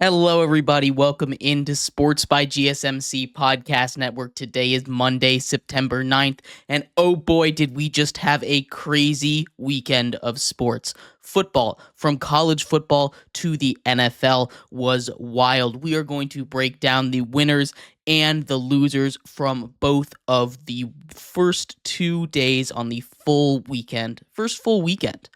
Hello, everybody. Welcome into Sports by GSMC Podcast Network. Today is Monday, September 9th, and oh boy, did we just have a crazy weekend of sports. Football, from college football to the NFL, was wild. We are going to break down the winners and the losers from both of the first 2 days on the first full weekend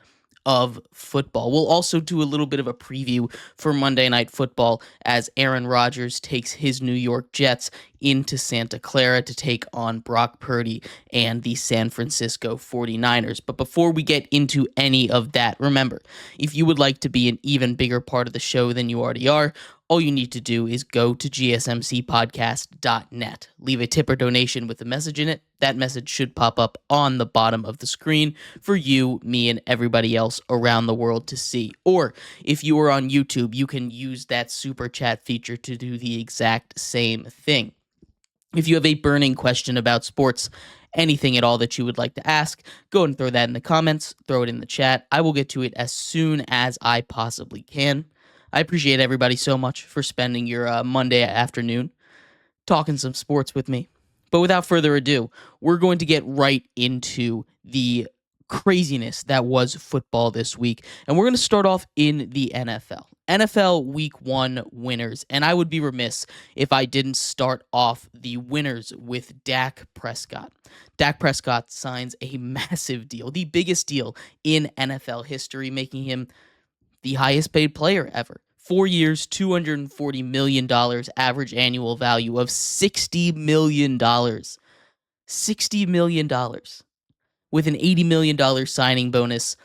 of football. We'll also do a little bit of a preview for Monday Night Football as Aaron Rodgers takes his New York Jets into Santa Clara to take on Brock Purdy and the San Francisco 49ers. But before we get into any of that, remember, if you would like to be an even bigger part of the show than you already are, all you need to do is go to gsmcpodcast.net. Leave a tip or donation with a message in it. That message should pop up on the bottom of the screen for you, me, and everybody else around the world to see. Or if you are on YouTube, you can use that super chat feature to do the exact same thing. If you have a burning question about sports, anything at all that you would like to ask, go ahead and throw that in the comments, throw it in the chat. I will get to it as soon as I possibly can. I appreciate everybody so much for spending your Monday afternoon talking some sports with me. But without further ado, we're going to get right into the craziness that was football this week. And we're going to start off in the NFL. NFL Week 1 winners. And I would be remiss if I didn't start off the winners with Dak Prescott. Dak Prescott signs a massive deal, the biggest deal in NFL history, making him the highest paid player ever. 4 years, $240 million, average annual value of $60 million. $60 million. With an $80 million signing bonus.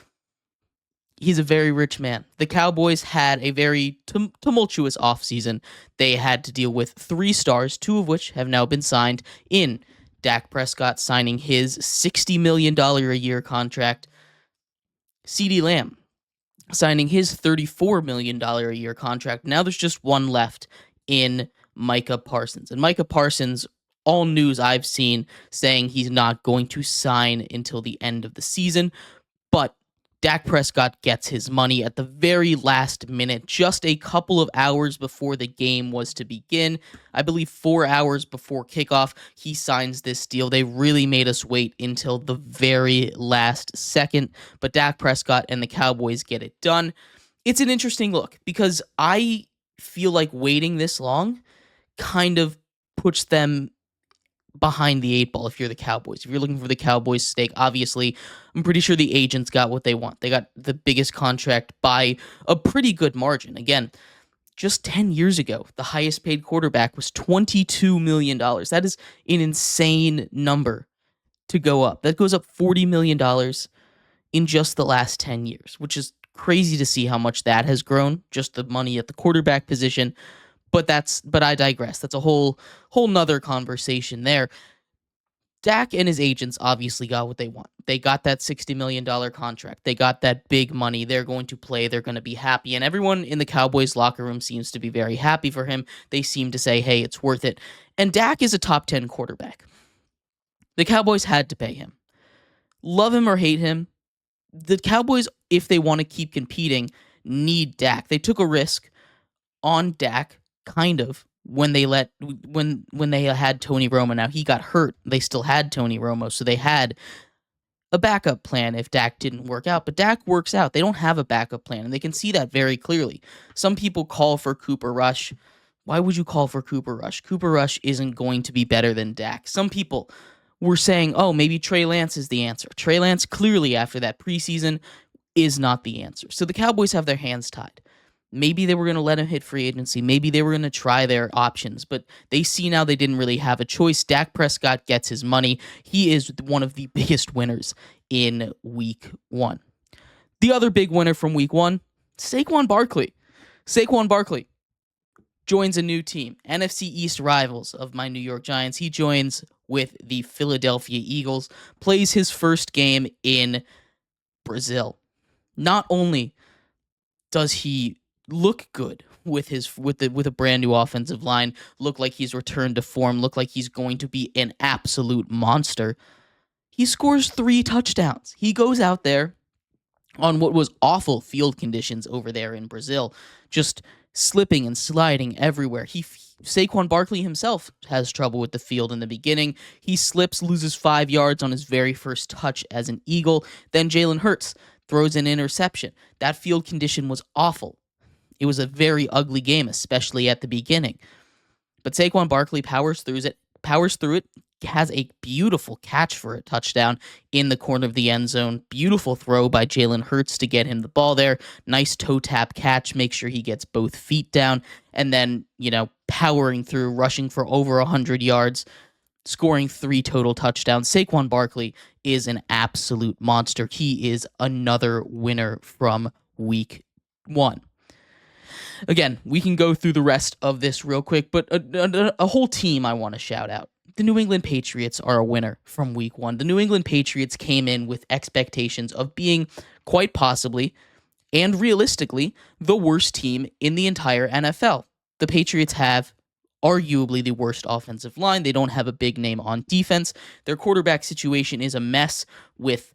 He's a very rich man. The Cowboys had a very tumultuous offseason. They had to deal with 3 stars, 2 of which have now been signed in Dak Prescott signing his $60 million a year contract. CeeDee Lamb signing his $34 million a year contract. Now there's just one left in Micah Parsons. And Micah Parsons, all news I've seen saying he's not going to sign until the end of the season. But Dak Prescott gets his money at the very last minute, just a couple of hours before the game was to begin. I believe 4 hours before kickoff, he signs this deal. They really made us wait until the very last second, but Dak Prescott and the Cowboys get it done. It's an interesting look because I feel like waiting this long kind of puts them behind the 8 ball if you're the Cowboys. If you're looking for the Cowboys stake, obviously, I'm pretty sure the agents got what they want. They got the biggest contract by a pretty good margin. Again, just 10 years ago, the highest paid quarterback was $22 million. That is an insane number to go up. That goes up $40 million in just the last 10 years, which is crazy to see how much that has grown, just the money at the quarterback position. But I digress. That's a whole nother conversation there. Dak and his agents obviously got what they want. They got that $60 million contract. They got that big money. They're going to play. They're going to be happy. And everyone in the Cowboys locker room seems to be very happy for him. They seem to say, hey, it's worth it. And Dak is a top 10 quarterback. The Cowboys had to pay him. Love him or hate him, the Cowboys, if they want to keep competing, need Dak. They took a risk on Dak, kind of, when they had Tony Romo. Now he got hurt. They still had Tony Romo, so they had a backup plan if Dak didn't work out. But Dak works out. They don't have a backup plan, and they can see that very clearly. Some people call for Cooper Rush. Why would you call for Cooper Rush? Cooper Rush isn't going to be better than Dak. Some people were saying, oh, maybe Trey Lance is the answer. Trey Lance, clearly, after that preseason, is not the answer. So the Cowboys have their hands tied. Maybe they were going to let him hit free agency. Maybe they were going to try their options, but they see now they didn't really have a choice. Dak Prescott gets his money. He is one of the biggest winners in Week 1. The other big winner from Week 1, Saquon Barkley. Saquon Barkley joins a new team, NFC East rivals of my New York Giants. He joins with the Philadelphia Eagles, plays his first game in Brazil. Not only does he look good with a brand new offensive line, look like he's returned to form, look like he's going to be an absolute monster, he scores 3 touchdowns. He goes out there on what was awful field conditions over there in Brazil, just slipping and sliding everywhere. Saquon Barkley himself has trouble with the field in the beginning. He slips, loses 5 yards on his very first touch as an Eagle. Then Jalen Hurts throws an interception. That field condition was awful. It was a very ugly game, especially at the beginning. But Saquon Barkley powers through it, has a beautiful catch for a touchdown in the corner of the end zone. Beautiful throw by Jalen Hurts to get him the ball there. Nice toe tap catch, make sure he gets both feet down, and then, powering through, rushing for over 100 yards, scoring 3 total touchdowns. Saquon Barkley is an absolute monster. He is another winner from week 1. Again, we can go through the rest of this real quick, but a whole team I want to shout out. The New England Patriots are a winner from week 1. The New England Patriots came in with expectations of being quite possibly and realistically the worst team in the entire NFL. The Patriots have arguably the worst offensive line. They don't have a big name on defense. Their quarterback situation is a mess with,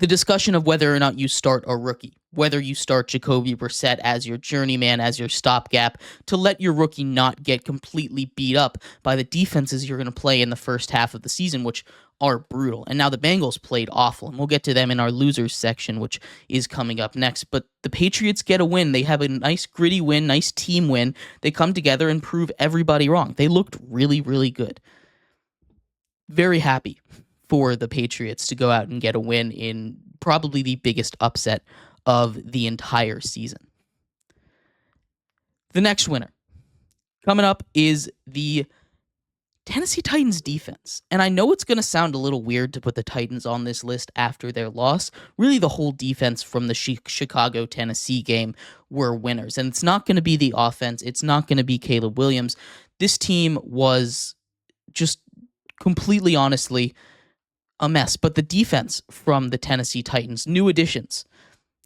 the discussion of whether or not you start a rookie, whether you start Jacoby Brissett as your journeyman, as your stopgap, to let your rookie not get completely beat up by the defenses you're going to play in the first half of the season, which are brutal. And now the Bengals played awful, and we'll get to them in our losers section, which is coming up next. But the Patriots get a win. They have a nice gritty win, nice team win. They come together and prove everybody wrong. They looked really, really good. Very happy for the Patriots to go out and get a win in probably the biggest upset of the entire season. The next winner coming up is the Tennessee Titans defense. And I know it's going to sound a little weird to put the Titans on this list after their loss. Really, the whole defense from the Chicago-Tennessee game were winners. And it's not going to be the offense. It's not going to be Caleb Williams. This team was just completely, honestly, a mess. But the defense from the Tennessee Titans, new additions,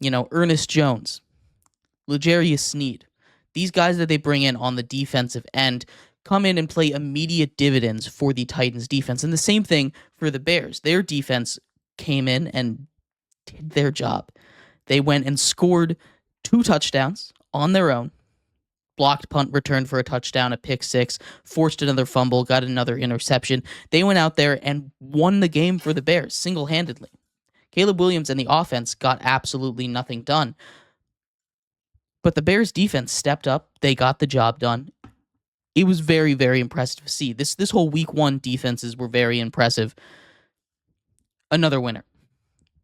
Ernest Jones, L'Jarius Sneed, these guys that they bring in on the defensive end come in and play immediate dividends for the Titans defense. And the same thing for the Bears. Their defense came in and did their job. They went and scored 2 touchdowns on their own, blocked punt return for a touchdown, a pick 6, forced another fumble, got another interception. They went out there and won the game for the Bears single-handedly. Caleb Williams and the offense got absolutely nothing done. But the Bears defense stepped up. They got the job done. It was very, very impressive to see. This whole week 1 defenses were very impressive. Another winner.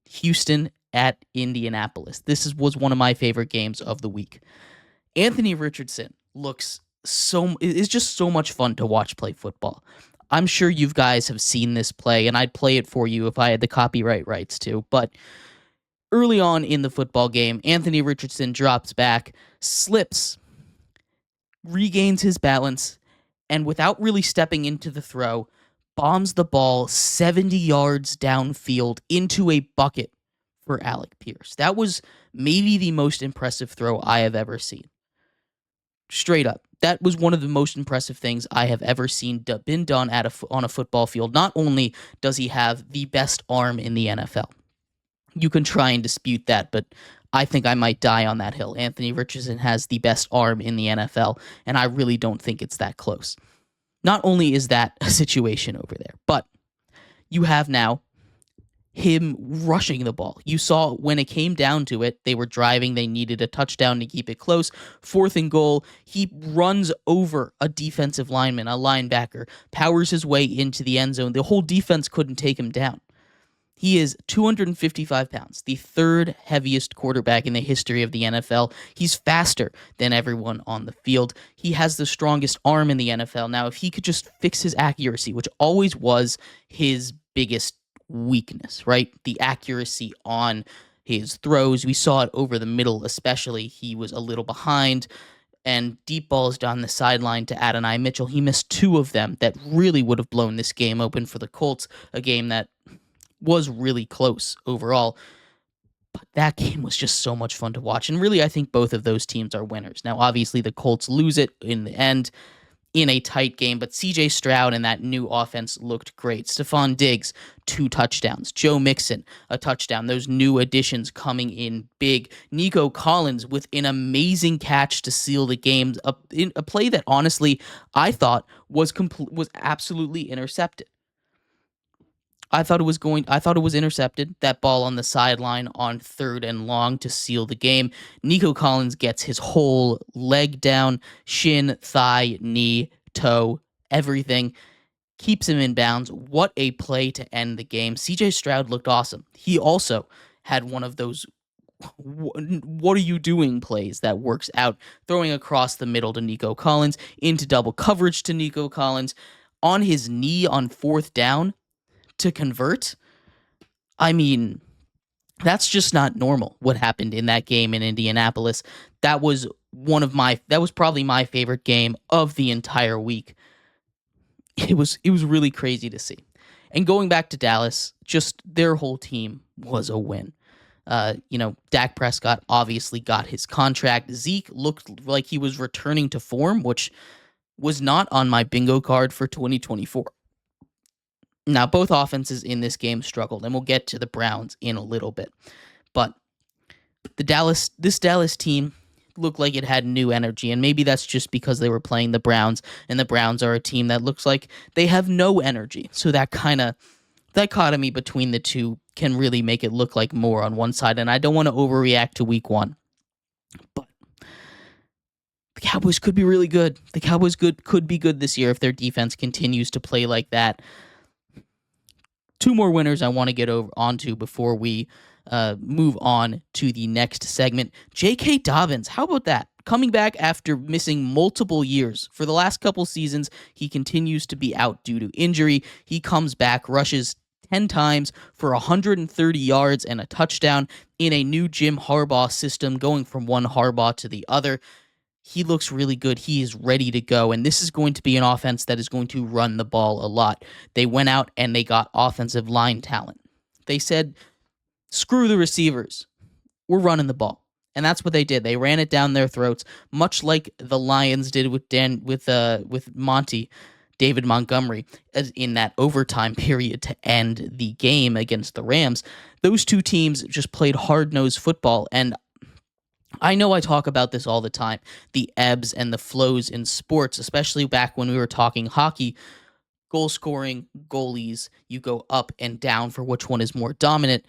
Houston at Indianapolis. This was one of my favorite games of the week. Anthony Richardson is just so much fun to watch play football. I'm sure you guys have seen this play, and I'd play it for you if I had the copyright rights to. But early on in the football game, Anthony Richardson drops back, slips, regains his balance, and without really stepping into the throw, bombs the ball 70 yards downfield into a bucket for Alec Pierce. That was maybe the most impressive throw I have ever seen. Straight up. That was one of the most impressive things I have ever seen been done on a football field. Not only does he have the best arm in the NFL, you can try and dispute that, but I think I might die on that hill. Anthony Richardson has the best arm in the NFL, and I really don't think it's that close. Not only is that a situation over there, but you have now him rushing the ball. You saw when it came down to it, they were driving, they needed a touchdown to keep it close. 4th and goal, he runs over a defensive lineman, a linebacker, powers his way into the end zone. The whole defense couldn't take him down. He is 255 pounds, the 3rd heaviest quarterback in the history of the NFL. He's faster than everyone on the field. He has the strongest arm in the NFL. Now, if he could just fix his accuracy, which always was his biggest weakness, right? The accuracy on his throws. We saw it over the middle, especially. He was a little behind, and deep balls down the sideline to Adonai Mitchell. He missed 2 of them that really would have blown this game open for the Colts, a game that was really close overall. But that game was just so much fun to watch. And really, I think both of those teams are winners. Now, obviously, the Colts lose it in the end. in a tight game, but CJ Stroud and that new offense looked great. Stephon Diggs, 2 touchdowns. Joe Mixon, a touchdown. Those new additions coming in big. Nico Collins with an amazing catch to seal the game. A play that honestly I thought was absolutely intercepted. I thought it was intercepted. That ball on the sideline on 3rd and long to seal the game. Nico Collins gets his whole leg down, shin, thigh, knee, toe, everything. Keeps him in bounds. What a play to end the game. CJ Stroud looked awesome. He also had one of those what are you doing plays that works out, throwing across the middle to Nico Collins, into double coverage to Nico Collins, on his knee on 4th down to convert. I mean, that's just not normal what happened in that game in Indianapolis. That was probably my favorite game of the entire week. It was really crazy to see. And going back to Dallas, just their whole team was a win. Dak Prescott obviously got his contract. Zeke looked like he was returning to form, which was not on my bingo card for 2024. Now, both offenses in this game struggled, and we'll get to the Browns in a little bit. But this Dallas team looked like it had new energy, and maybe that's just because they were playing the Browns, and the Browns are a team that looks like they have no energy. So that kind of dichotomy between the two can really make it look like more on one side, and I don't want to overreact to week 1. But the Cowboys could be really good. The Cowboys could be good this year if their defense continues to play like that. 2 more winners I want to get onto before we move on to the next segment. J.K. Dobbins, how about that? Coming back after missing multiple years. For the last couple seasons, he continues to be out due to injury. He comes back, rushes 10 times for 130 yards and a touchdown in a new Jim Harbaugh system, going from one Harbaugh to the other. He looks really good. He is ready to go. And this is going to be an offense that is going to run the ball a lot. They went out and they got offensive line talent. They said, screw the receivers. We're running the ball. And that's what they did. They ran it down their throats, much like the Lions did with David Montgomery, in that overtime period to end the game against the Rams. Those two teams just played hard-nosed football, and I know I talk about this all the time, the ebbs and the flows in sports, especially back when we were talking hockey. Goal scoring, goalies, you go up and down for which one is more dominant.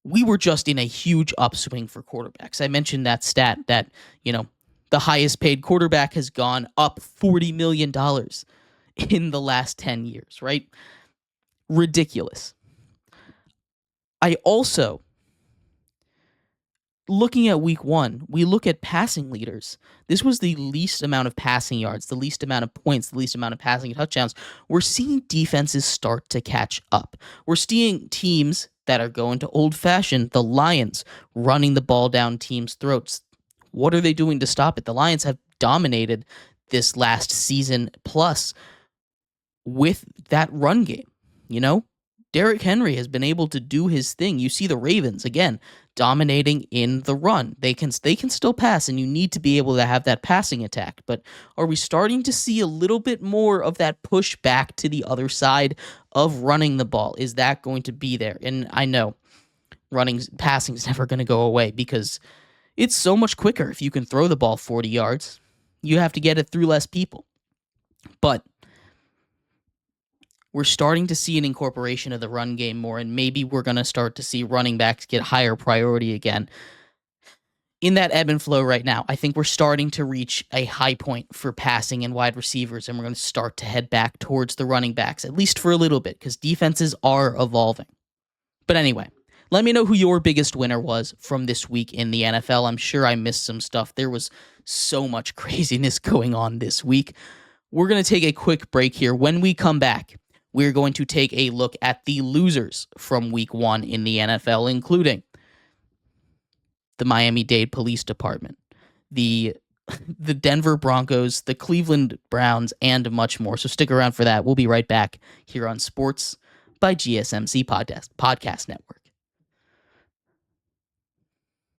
We were just in a huge upswing for quarterbacks. I mentioned that stat that, the highest paid quarterback has gone up $40 million in the last 10 years, right? Ridiculous. I also, looking at week 1, we look at passing leaders. This was the least amount of passing yards, the least amount of points, the least amount of passing touchdowns. We're seeing defenses start to catch up. We're seeing teams that are going to old-fashioned, the Lions, running the ball down teams' throats. What are they doing to stop it? The Lions have dominated this last season plus with that run game. Derrick Henry has been able to do his thing. You see the Ravens, again, dominating in the run. They can still pass, and you need to be able to have that passing attack. But are we starting to see a little bit more of that push back to the other side of running the ball? Is that going to be there? And I know passing is never going to go away because it's so much quicker if you can throw the ball 40 yards. You have to get it through less people. But we're starting to see an incorporation of the run game more, and maybe we're going to start to see running backs get higher priority again. In that ebb and flow right now, I think we're starting to reach a high point for passing and wide receivers, and we're going to start to head back towards the running backs, at least for a little bit, because defenses are evolving. But anyway, let me know who your biggest winner was from this week in the NFL. I'm sure I missed some stuff. There was so much craziness going on this week. We're going to take a quick break here. When we come back, we're going to take a look at the losers from week 1 in the NFL, including the Miami-Dade Police Department, the Denver Broncos, the Cleveland Browns, and much more. So stick around for that. We'll be right back here on Sports by GSMC Podcast Network.